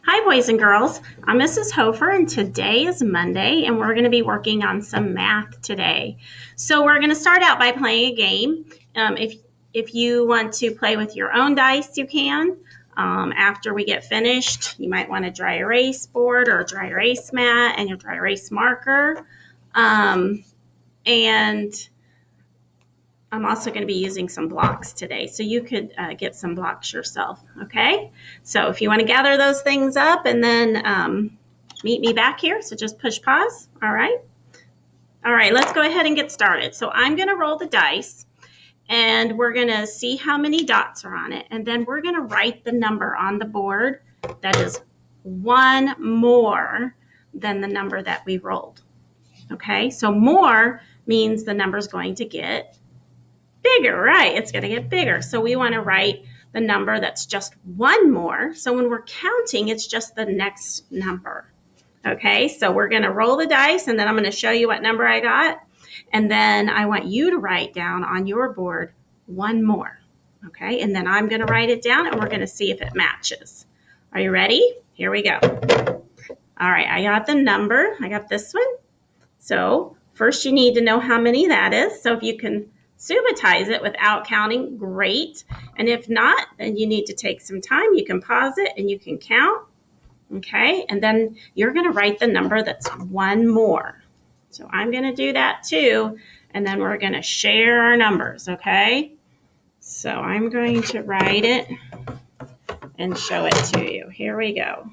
Hi, boys and girls. I'm Mrs. Hofer, and today is Monday, and we're going to be working on some math today. So we're going to start out by playing a game. If you want to play with your own dice, you can. After we get finished, you might want a dry erase board or a dry erase mat and your dry erase marker. And I'm also going to be using some blocks today, so you could get some blocks yourself, okay? So if you want to gather those things up and then meet me back here, so just push pause, all right? All right, let's go ahead and get started. So I'm going to roll the dice, and we're going to see how many dots are on it, and then we're going to write the number on the board that is one more than the number that we rolled, okay? So more means the number is going to get bigger, right? It's going to get bigger. So we want to write the number that's just one more. So when we're counting, it's just the next number. Okay, so we're going to roll the dice, and then I'm going to show you what number I got. And then I want you to write down on your board one more. Okay, and then I'm going to write it down, and we're going to see if it matches. Are you ready? Here we go. All right, I got the number. I got this one. So first you need to know how many that is. So if you can subitize it without counting, great. And if not, then you need to take some time. You can pause it and you can count. Okay, and then you're going to write the number that's one more. So I'm going to do that too, and then we're going to share our numbers, okay? So I'm going to write it and show it to you. Here we go.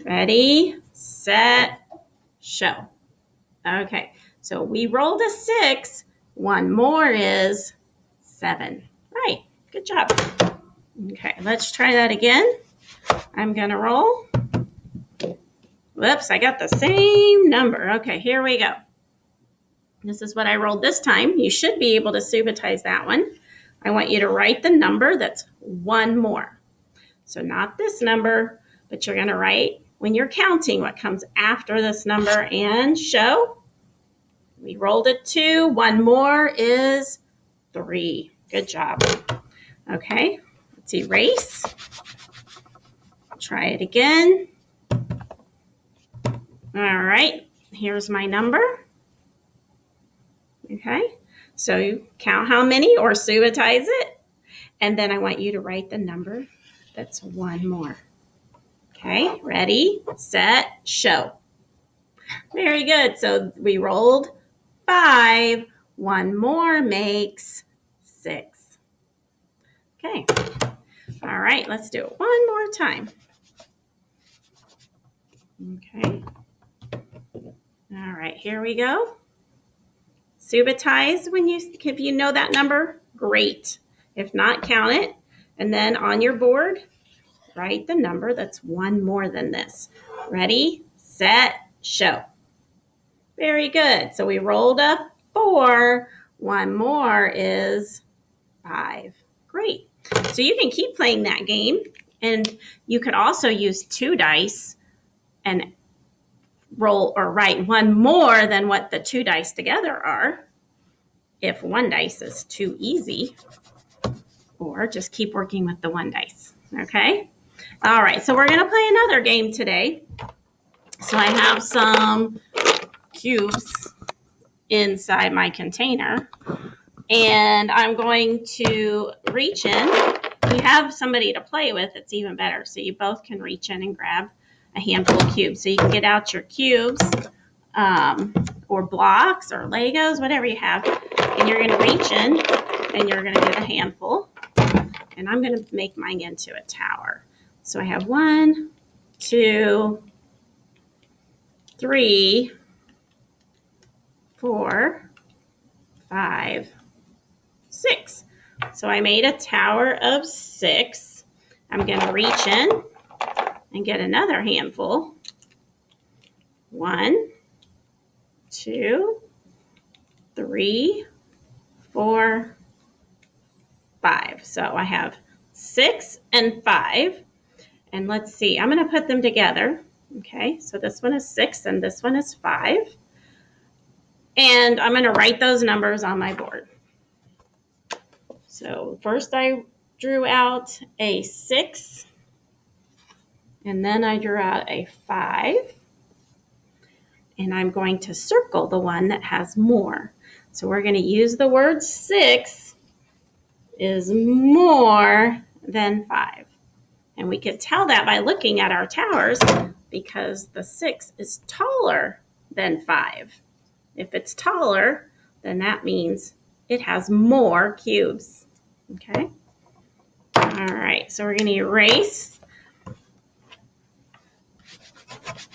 Ready, set, show. Okay, so we rolled a 6. One more is 7. Right, good job. Okay, let's try that again. I'm going to roll. Whoops, I got the same number. Okay, here we go. This is what I rolled this time. You should be able to subitize that one. I want you to write the number that's one more. So not this number, but you're going to write, when you're counting, what comes after this number and show. We rolled a 2. One more is 3. Good job. Okay, let's erase. Try it again. All right, here's my number. Okay, so you count how many or subitize it. And then I want you to write the number that's one more. Okay, ready, set, show. Very good. So we rolled 5. One more makes 6. Okay. All right, let's do it one more time. Okay. All right, here we go. Subitize if you know that number, great. If not, count it. And then on your board, write the number that's one more than this. Ready, set, show. Very good. So we rolled up 4. One more is 5. Great. So you can keep playing that game, and you could also use 2 dice and roll or write one more than what the 2 dice together are if 1 dice is too easy, or just keep working with the 1 dice. Okay? All right, so we're going to play another game today. So I have some cubes inside my container, and I'm going to reach in. If you have somebody to play with, it's even better. So you both can reach in and grab a handful of cubes. So you can get out your cubes or blocks or Legos, whatever you have, and you're going to reach in and you're going to get a handful. And I'm going to make mine into a tower. So I have 1, 2, 3, 4, 5, 6. So I made a tower of 6. I'm going to reach in and get another handful. 1, 2, 3, 4, 5. So I have 6 and 5. And let's see, I'm going to put them together. Okay, so this one is 6 and this one is 5. And I'm going to write those numbers on my board. So first I drew out a 6. And then I drew out a 5. And I'm going to circle the one that has more. So we're going to use the word 6 is more than 5. And we could tell that by looking at our towers because the 6 is taller than 5. If it's taller, then that means it has more cubes. Okay? All right, so we're going to erase.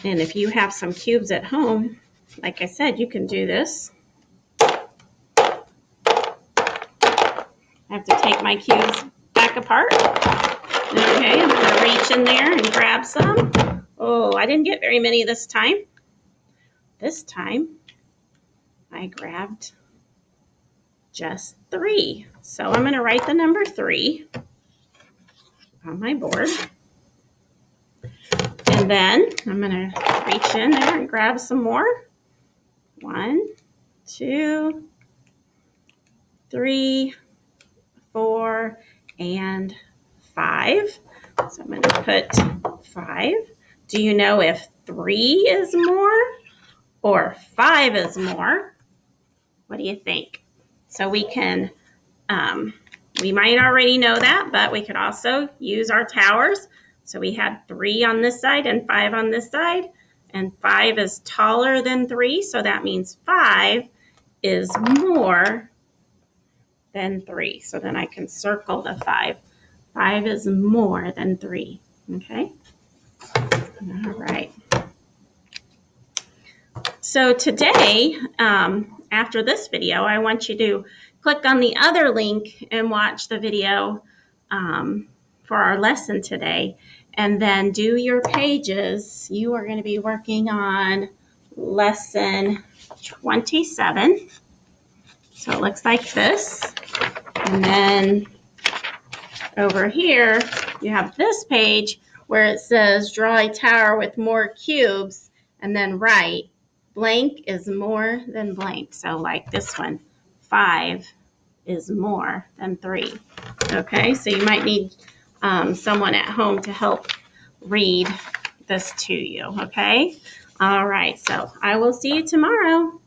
And if you have some cubes at home, like I said, you can do this. I have to take my cubes back apart. Okay, I'm going to reach in there and grab some. Oh, I didn't get very many this time. This time, I grabbed just 3. So I'm going to write the number 3 on my board. And then I'm going to reach in there and grab some more. 1, 2, 3, 4, and 5. So I'm going to put 5. Do you know if 3 is more or 5 is more? What do you think? So we can, we might already know that, but we could also use our towers. So we had 3 on this side and 5 on this side, and 5 is taller than 3, so that means 5 is more than 3. So then I can circle the 5. 5 is more than 3, okay? All right. So today, after this video, I want you to click on the other link and watch the video for our lesson today, and then do your pages. You are going to be working on lesson 27. So it looks like this. And then over here, you have this page where it says draw a tower with more cubes, and then write blank is more than blank. So like this one, 5 is more than 3. Okay, so you might need someone at home to help read this to you. Okay, all right, so I will see you tomorrow.